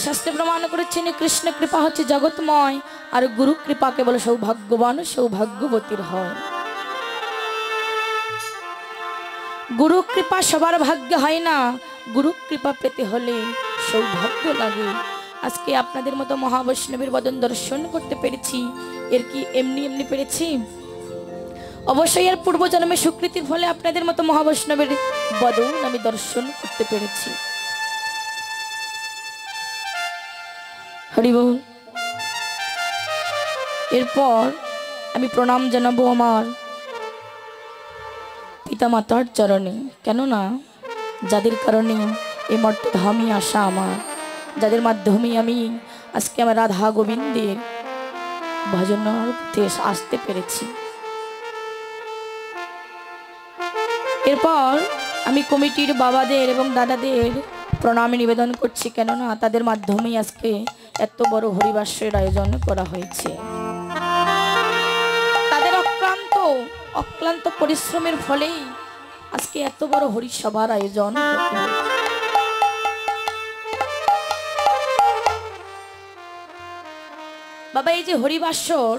শাস্ত্রে প্রমাণ করেছেন কৃষ্ণ কৃপা হচ্ছে জগৎময়, আর গুরু কৃপা কেবল সৌভাগ্যবান সৌভাগ্যবতীর হয়। গুরু কৃপা সবার ভাগ্য হয় না, গুরু কৃপা পেতে হলে সৌভাগ্য লাগে। আজকে আপনাদের মতো মহাবৈষ্ণবের বদন দর্শন করতে পেরেছি, এর কি এমনি এমনি পেরেছি? অবশ্যই এর পূর্বজন্মে স্বীকৃতির ফলে আপনাদের মতো মহাবৈষ্ণবের বদন আমি দর্শন করতে পেরেছি। হরি বল। এরপর আমি প্রণাম জানাবো আমার পিতামাতার চরণে, কেননা যাদের কারণে এই মর্তধামে আসা আমার, যাদের মাধ্যমে আমি আজকে আমার রাধা গোবিন্দের ভজনের পথে আসতে পেরেছি। এরপর আমি কমিটির বাবাদের এবং দাদাদের প্রণাম নিবেদন করছি, কেননা তাদের মাধ্যমেই আজকে এত বড় হরিবাসের আয়োজন করা হয়েছে। তাদের অক্লান্ত পরিশ্রমের ফলেই আজকে এত বড় হরিসভার আয়োজন হতে হয়েছে। বাবা, এই যে হরিবাসর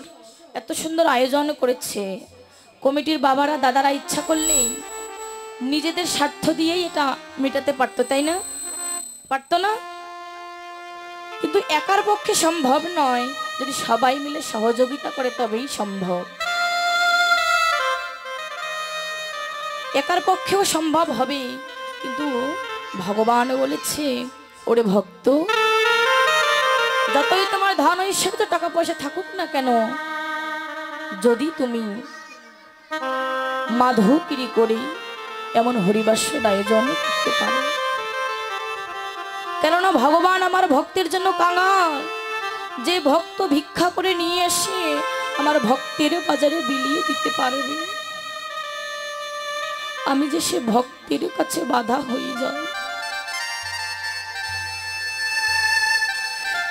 এত সুন্দর আয়োজন করেছে, কমিটির বাবারা দাদারা ইচ্ছা করলেই নিজেদের স্বার্থ দিয়েই এটা মেটাতে পারতো, তাই না? পারতো না? কিন্তু একার পক্ষে সম্ভব নয়, যদি সবাই মিলে সহযোগিতা করে তবেই সম্ভব। একার পক্ষেও সম্ভব হবে, কিন্তু ভগবান বলেছে, ওরে ভক্ত, যতই তোমার ধন ঐশ্বর্য টাকা পয়সা থাকুক না কেন, যদি তুমি মাধবগিরি করে এমন হরিবাসের আয়োজন করতে পারো, কেননা ভগবান আমার ভক্তের জন্য কাঙাল। যে ভক্ত ভিক্ষা করে নিয়ে এসে আমার ভক্তের বাজারে বিলিয়ে দিতে পারবে, আমি যে সে ভক্তের কাছে বাধা হয়ে যাই,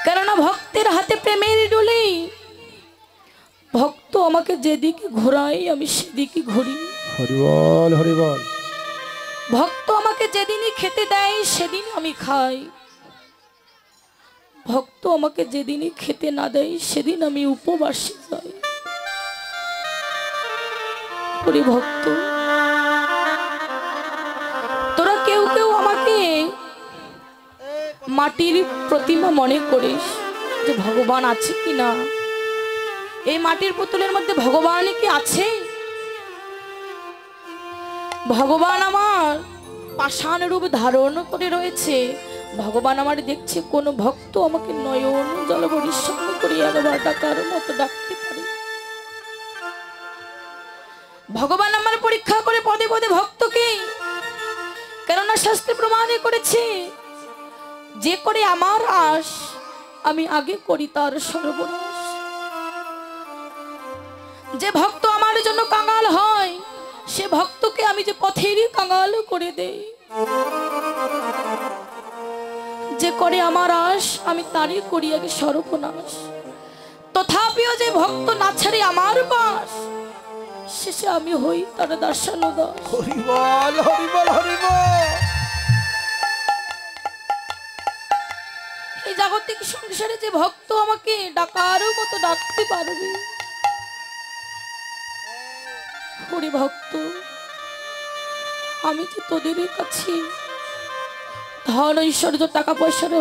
কেননা ভক্তের হাতে প্রেমের ডোলে। ভক্ত আমাকে যেদিকে ঘোরায় আমি সেদিকে ঘুরি। হরি বল, হরি বল। ভক্ত আমাকে যেদিনই খেতে দেয় সেদিন আমি খাই, ভক্ত আমাকে যেদিনই খেতে না দেয় সেদিন আমি উপবাসে যাই। হরি ভক্ত, তোরা কেউ কেউ আমাকে মাটির প্রতিমা মনে করিস যে ভগবান আছে কিনা, এই মাটির পুতুলের মধ্যে ভগবান কি আছে? ভগবান আমার পাষাণ রূপ ধারণ করে রয়েছে। ভগবান আমার দেখছে কোন ভক্ত আমাকে নয়ন জল বরিষ্ণ করে একবার ডাকার মতো ডাকতে পারে। ভগবান আমার পরীক্ষা করে পদে পদে ভক্তকে, কেননা শাস্ত্রে প্রমাণে করেছে, যে করে আমার আশ আমি আগে করি তার সর্বনাশ। যে ভক্ত আমার জন্য কাঙাল হয়, সে ভক্তকে আমি যে পথেরই কাঙাল করে দেই। যে করে আমার আশ আমি তারই করি আগে সর্বনাশ। তথাপিও যে ভক্ত না ছাড়ে আমার পাশ, শেষে আমি হই তার দাসানুদাস। হরি বল, হরি বল, হরি বল। এই জাগতিক সংসারে যে ভক্ত আমাকে ডাকার মতো ডাকতে পারবে, হরি ভক্ত, আমি যে তোদের কাছে ধন ঐশ্বর্য টাকা পয়সার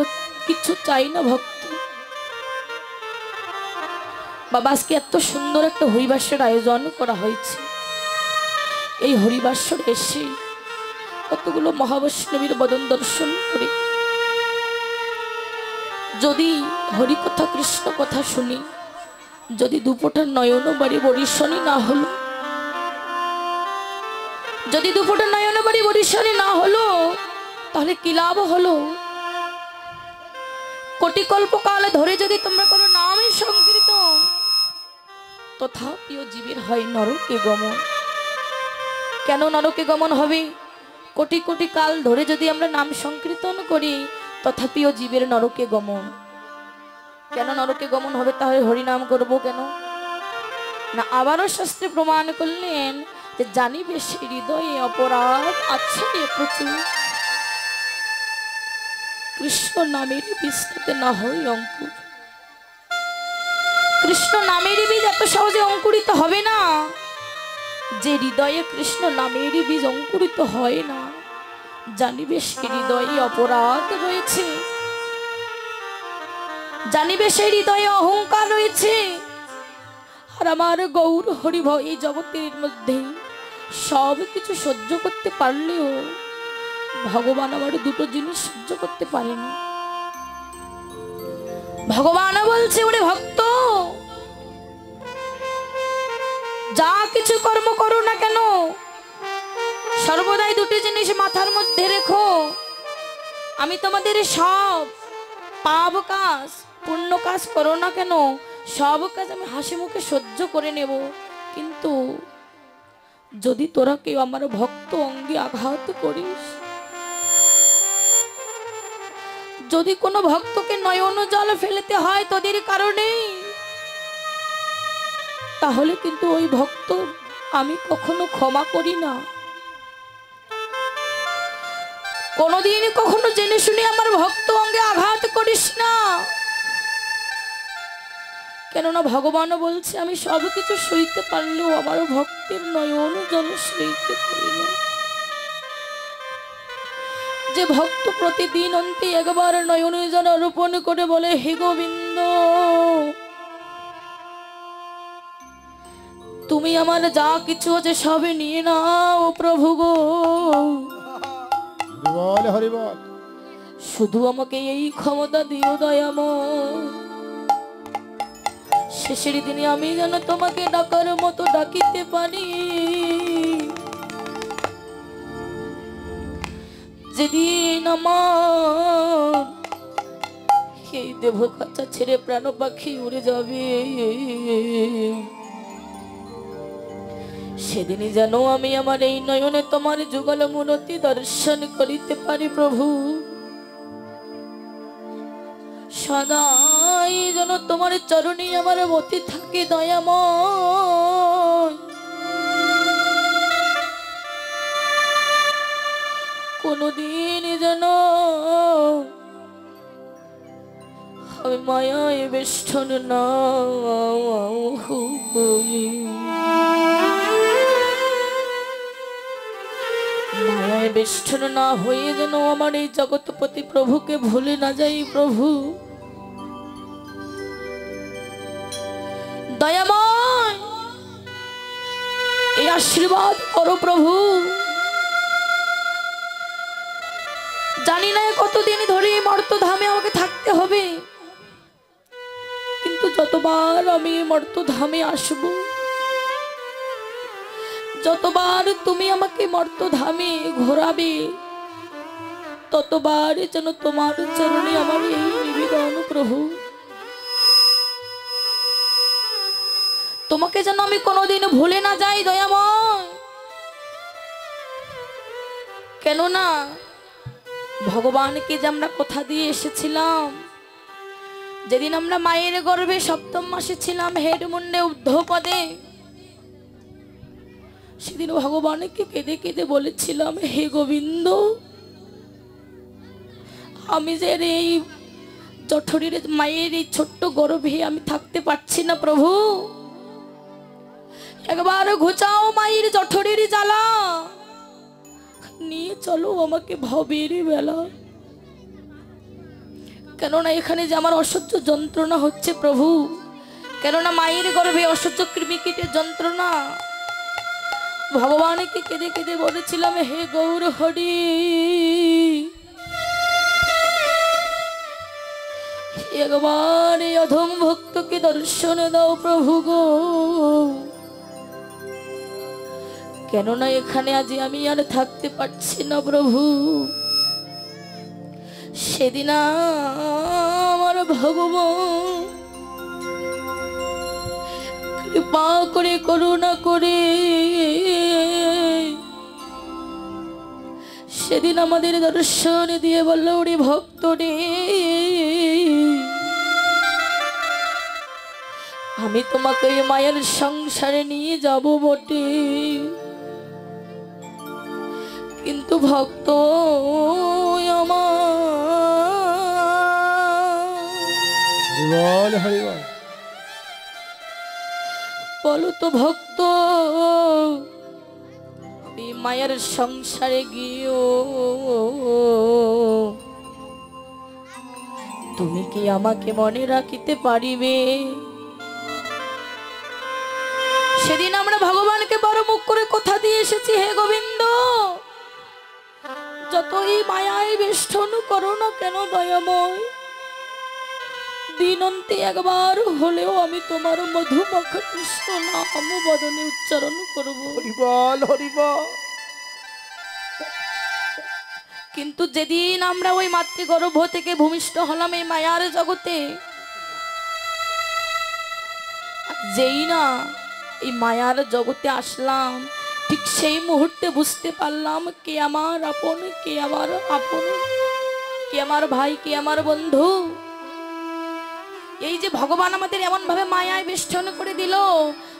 কিছু চাই না ভক্ত। বাবা, আজকে এত সুন্দর একটা হরিবাসের আয়োজন করা হয়েছে। এই হরিবাসর এসে কতগুলো মহাবৈষ্ণবীর বদন দর্শন করে যদি হরি কথা কৃষ্ণ কথা শুনি, যদি দুপোটার নয়ন বাড়ি বরিশনি না হলো, যদি দুপোটার নয়ন বাড়ি বরিশনি না হলো, তাহলে কি লাভ হলো? কোটি কল্পকাল ধরে যদি তোমরা কোনো নামই সংকীর্তন, তথাপিও জীবের হয় নরকে গমন। কেন নরকে গমন হবে? কোটি কোটি কাল ধরে যদি আমরা নাম সংকীর্তন করি, তথাপিও জীবের নরকে গমন। কেন নরকে গমন হবে? তাহলে হরিনাম করব কেন না? আবারও শাস্ত্রে প্রমাণ করলেন যে জানিবে সে হৃদয়ে অপরাধ আছে প্রচুর। কৃষ্ণ নামের বীজটাতে না হয় অঙ্কুর। কৃষ্ণ নামের বীজ এত সহজে অঙ্কুরিত হবে না। যে হৃদয়ে কৃষ্ণ নামের বীজ অঙ্কুরিত হয় না, জানিবে সে হৃদয়ে অপরাধ রয়েছে, জানিবে সে হৃদয়ে অহংকার রয়েছে। আর আমার গৌর হরিভ এই জগতের মধ্যে সব কিছু সহ্য করতে পারলেও ভগবান আমার দুটো জিনিস সহ্য করতে পারে না। ভগবান বলছে, ওরে ভক্ত, যা কিছু কর্ম করো না কেন সর্বদাই দুটি জিনিস মাথার মধ্যে রেখো। আমি তোমাদের সব পাপ কাজ পুণ্য কাজ করো না কেন সব কাজ আমি হাসি মুখে সহ্য করে নেব, কিন্তু যদি তোরা কেউ আমার ভক্ত অঙ্গে আঘাত করিস, যদি কোনো ভক্তকে নয়ন জল ফেলতে হয় তোদের কারণে, তাহলে কিন্তু ওই ভক্ত আমি কখনো ক্ষমা করি না। কোনোদিন কখনো জেনে শুনে আমার ভক্ত অঙ্গে আঘাত করিস না, কেননা ভগবান বলছে আমি সব কিছু সইতে পারলেও আমার ভক্তের নয়ন জল সইতে পারি না। যে ভক্ত প্রতিদিন অন্তে একবার নয়ন জল অর্পণ করে বলে, হে গোবিন্দ, তুমি আমার যা কিছু আছে সব নিয়ে নাও প্রভু গো, শুধু আমাকে এই ক্ষমতা দিও দয়াময়, শেষের দিনে আমি যেন তোমাকে ডাকার মতো ডাকিতে পারি। যেদিন আমার এই দেহ খাঁচা ছেড়ে প্রাণ পাখি উড়ে যাবে, সেদিনই যেন আমি আমার এই নয়নে তোমার যুগল মূরতি দর্শন করিতে পারি প্রভু। সদাই যেন তোমার চরণে আমার মতি থাকে দয়াময়, কোনদিন যেন আমি মায়ায় বেষ্টন না হই, মায়ায় বেষ্টন না হয়ে যেন আমার এই জগৎপতি প্রভুকে ভুলে না যাই প্রভু। দয়াময় এই আশীর্বাদ করো প্রভু। জানি না কতদিন ধরে মর্তধামে আমাকে থাকতে হবে, কিন্তু যতবার আমি মর্তধামে আসব, যতবার তুমি আমাকে মর্তধামে ঘোরাবে, ততবার যেন তোমার চরণে আমার এই নিবেদন প্রভু। তোমাকে যেন আমি কোনোদিন ভুলে না যাই দয়াময়, কেননা ভগবানকে যে আমরা কথা দিয়ে এসেছিলাম, যেদিন আমরা মায়ের গর্ভে সপ্তম মাসে ছিলাম হেড মুন্ডে ঊর্ধ্বপদে, সেদিন ভগবানকে কেঁদে কেঁদে বলেছিলাম, হে গোবিন্দ, আমি যে এই জঠরের মায়ের এই ছোট্ট গর্ভে আমি থাকতে পারছি না প্রভু, একবার ঘুচাও মায়ের জঠরের জ্বালা, নিয়ে চলো আমাকে ভবের বেলা, কেননা এখানে যে আমার অসহ্য যন্ত্রণা হচ্ছে প্রভু, কেননা মায়ের গর্ভে অসহ্য কৃমিকীটের যন্ত্রণা। ভগবানকে কেঁদে কেঁদে বলেছিলাম, হে গৌর হরি, একবার এই অধম ভক্তকে দর্শন দাও প্রভু গো, কেননা এখানে আজ আমি আর থাকতে পারছি না প্রভু। সেদিন আমার ভগবান কৃপা করে করুণা করে সেদিন আমাদের দর্শন দিয়ে বলল, ওরে ভক্ত রে, আমি তোমাকে মায়ের সংসারে নিয়ে যাব বটে, কিন্তু ভক্ত আমার বল হরি বল। বলো তো ভক্ত, এই মায়ের সংসারে গিয়েও তুমি কি আমাকে মনে রাখিতে পারিবে? সেদিন আমরা ভগবানকে বড় মুখ করে কথা দিয়ে এসেছি, হে গোবিন্দ, যতই মায়ায় বেষ্টন করো না কেন দয়াময়, দিন অন্তে একবার হলেও আমি তোমার মধুমাখা কৃষ্ণ নাম বদনে উচ্চারণ করব। হরি বল হরি বল। কিন্তু যেদিন আমরা ওই মাতৃগর্ভ থেকে ভূমিষ্ঠ হলাম এই মায়ার জগতে, যেই না এই মায়ার জগতে আসলাম, ঠিক সেই মুহূর্তে বুঝতে পারলাম কে আমার আপন, কে আমার আপন, কে আমার ভাই, কে আমার বন্ধু। এই যে ভগবান আমাদের এমন ভাবে মায়ায় বেষ্টন করে দিল,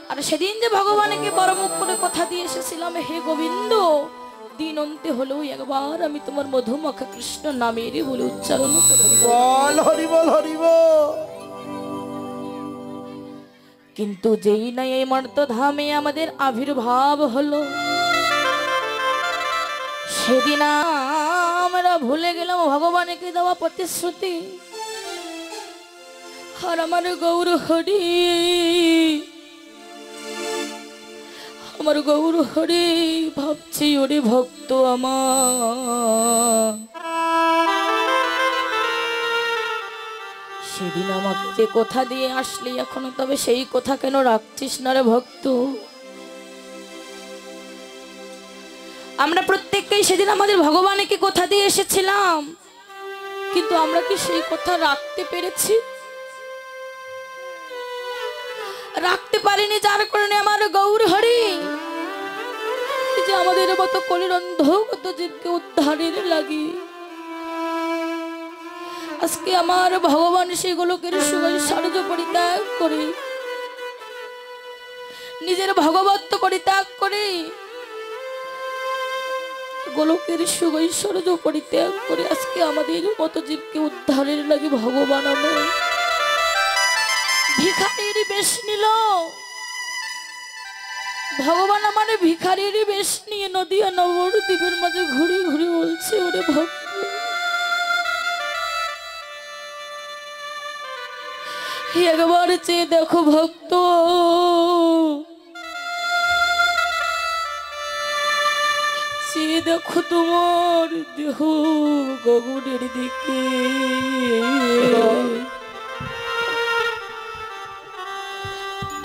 আর সেদিন যে ভগবানকে বড় মুখ করে কথা দিয়ে এসেছিলাম, হে গোবিন্দ, দিন অন্তে হলেও একবার আমি তোমার মধুমাখা কৃষ্ণ নামের বলে উচ্চারণ করব। বল হরি বল হরি বল। কিন্তু যেই না এই মর্তধামে আমাদের আবির্ভাব হলো, সেদিন আমরা ভুলে গেলাম ভগবানকে দেওয়া প্রতিশ্রুতি। আর আমার গৌর হরি, আমার গৌর হরি ভাবছি ওরে ভক্ত আমার, সেদিন আমাকে যে কথা দিয়ে আসলি এখনো তবে সেই কথা কেন রাখছিস না রে ভক্ত? আমরা প্রত্যেককেই সেদিন আমাদের ভগবানকে কথা দিয়ে এসেছিলাম, কিন্তু আমরা কি সেই কথা রাখতে পেরেছি? রাখতে পারিনি, যার কারণে আমার গৌর হরি যে আমাদের মতো কলির অন্ধগত জীবকে উদ্ধারের লাগি আজকে আমার ভগবান সেগুলোকে সুগৈশ্বর্য পরিত্যাগ করে, নিজের ভগবত্ব পরিত্যাগ করে, গোলকের সুগৈশ্বর্য পরিত্যাগ করে আজকে আমাদের মতো জীবকে উদ্ধারের লাগি ভগবান আমার ভিখারির বেশ নিল। ভগবান আমার ভিখারির বেশ নিয়ে নদিয়া নবদ্বীপের মাঝে ঘুরে ঘুরে বলছে, ওরে ভক্ত, একবার চেয়ে দেখো ভক্ত, চেয়ে দেখো তোমার দেহ গগনের দিকে,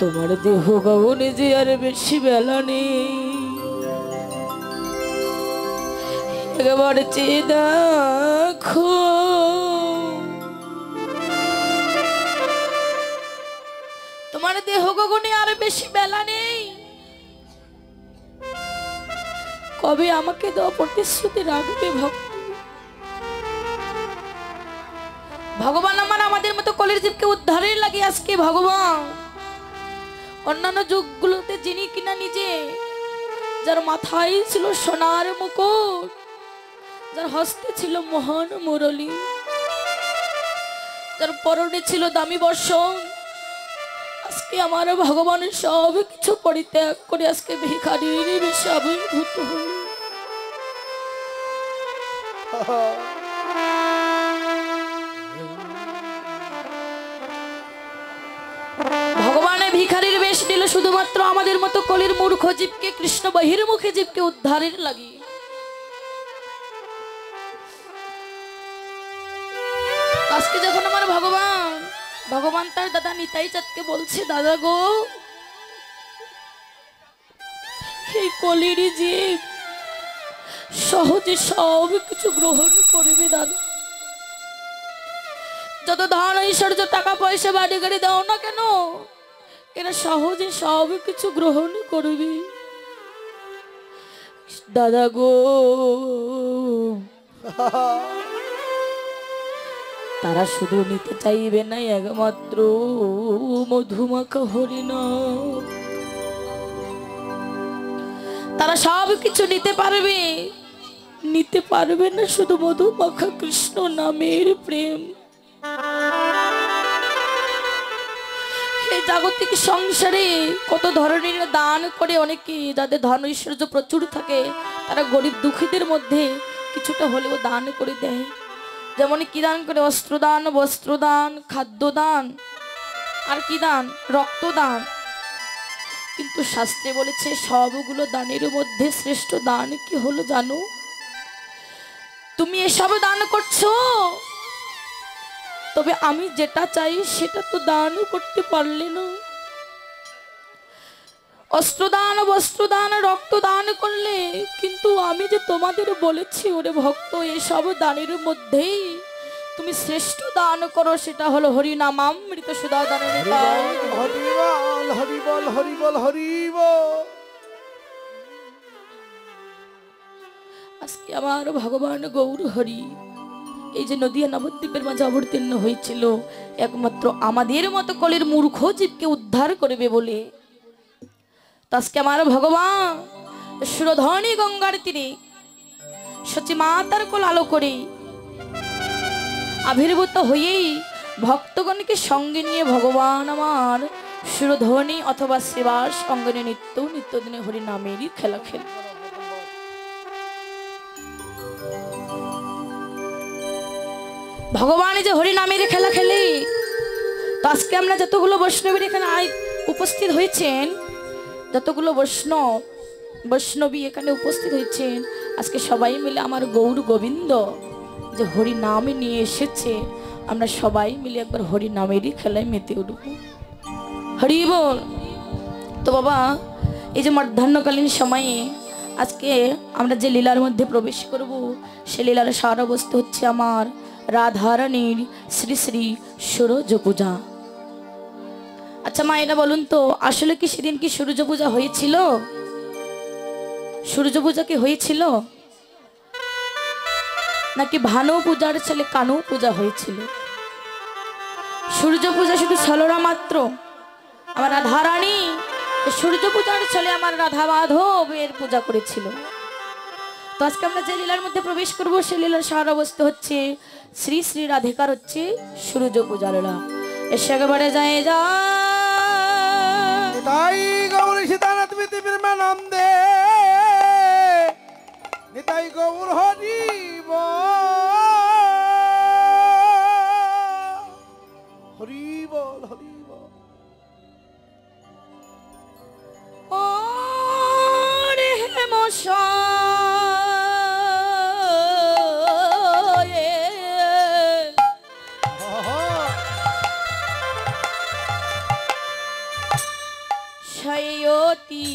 তোমার দেহ গগনে যে আর বেশি বেলা নেই, একবার চেয়ে দেখো। তোমার দেহ গগনে আর বেশি বেলা নেই, কবে আমাকে দেওয়া প্রতিশ্রুতি রাখবে ভক্ত? ভগবান আমার আমাদের মতো কলির জীবকে উদ্ধারের লাগে আজকে ভগবান অন্যান্য যুগগুলোতে যিনি কিনা নিজে, যার মাথায় ছিল সোনার মুকুট, যার হস্তে ছিল মহান মুরলী, যার পরনে ছিল দামি বর্ষণ, আজকে আমার ভগবান সব কিছু পরিত্যাগ করে আজকে ভিখারির বেশে আবির্ভূত হল। ভগবানের ভিখারির বেশ নিল শুধুমাত্র আমাদের মতো কলির মূর্খ জীবকে, কৃষ্ণ বহির্মুখী জীবকে উদ্ধারের লাগি। আজকে যখন আমার ভগবান তার দাদা নিতাই চাঁদকে বলছে, দাদা গো, এই কলির জীব সহজে সব কিছু গ্রহণ করবে দাদা, যত ধন ঐশ্বর্য টাকা পয়সা বাড়ি গাড়ি দাও না কেন, এরা সহজে সব কিছু গ্রহণ করবে দাদা গো। তারা শুধু নিতে চাইবে না একমাত্র মধুমাখা হরিনাম, তারা সব কিছু নিতে পারবে না শুধু মধুমাখা কৃষ্ণ নামের প্রেম। এই জাগতিক সংসারে কত ধরনের দান করে অনেকে, যাদের ধন ঐশ্বর্য প্রচুর থাকে, তারা গরিব দুঃখীদের মধ্যে কিছুটা হলেও দান করে দেয়। যেমন কি দান করে? অস্ত্রদান, বস্ত্রদান, খাদ্যদান, আর কি দান? রক্তদান। কিন্তু শাস্ত্রে বলেছে সবগুলো দানের মধ্যে শ্রেষ্ঠ দান কি হলো জানো? তুমি এসব দান করছো, তবে আমি যেটা চাই সেটা তো দান করতে পারলে না। অস্ত্রদান, বস্ত্রদান, রক্তদান করলে, কিন্তু আমি যে তোমাদের বলেছি ওরে ভক্ত, এসব দানের মধ্যেই তুমি শ্রেষ্ঠ দান করো, সেটা হলো হরিনামামৃত সুধা দানের দান। হরিবল হরিবল হরিবল হরিবল। আজকে আমার ভগবান গৌর হরি এই যে নদিয়া নবদ্বীপের মাঝে অবতীর্ণ হয়েছিল একমাত্র আমাদের মতো কলের মূর্খ জীবকে উদ্ধার করবে বলে। তো আজকে আমার ভগবান সুরধনী গঙ্গার তীরে সচি মাতার কোল আলো করে আবির্ভূত হয়েই ভক্তগণকে সঙ্গে নিয়ে ভগবান আমার সুরধনী অথবা সেবার সঙ্গে নিত্যদিনে হরি নামেরই খেলা খেল। ভগবান যে হরি নামের খেলা খেলে, তো আজকে আমরা যতগুলো বৈষ্ণবীর এখানে উপস্থিত হয়েছেন, যতগুলো বৈষ্ণবী এখানে উপস্থিত হয়েছেন, আজকে সবাই মিলে আমার গৌর গোবিন্দ যে হরি নামে নিয়ে এসেছে, আমরা সবাই মিলে একবার হরি নামেরই খেলায় মেতে উঠব। হরি বল। তো বাবা, এই যে মধ্যাহ্নকালীন সময়ে আজকে আমরা যে লীলার মধ্যে প্রবেশ করব, সে লীলার সারবস্তু হচ্ছে আমার রাধারানীর শ্রী শ্রী সূরজ পূজা। আচ্ছা মায়েরা বলুন তো, আসলে কি সেদিন কি সূর্য পূজা হয়েছিল? সূর্য পূজা কি হয়েছিল, নাকি ভানু পূজার ছেলে কানু পূজা হয়েছিল? সূর্য পূজা শুধু ছলরা মাত্র। আমার রাধারানী সূর্য পূজার ছেলে আমার রাধা মাধবের পূজা করেছিল। তো আজকে আমরা যে লীলার মধ্যে প্রবেশ করব, সে লীলার সার অবস্থা হচ্ছে শ্রী শ্রী রাধিকার হচ্ছে সূর্য পূজার লীলা। এসে একেবারে যায় যা নিতাই গৌর সীতানাথ পৃথিবীর মানন্দে, নিতাই গৌর হরিব হরিবল হরিবল। ও রে মশা সয়তি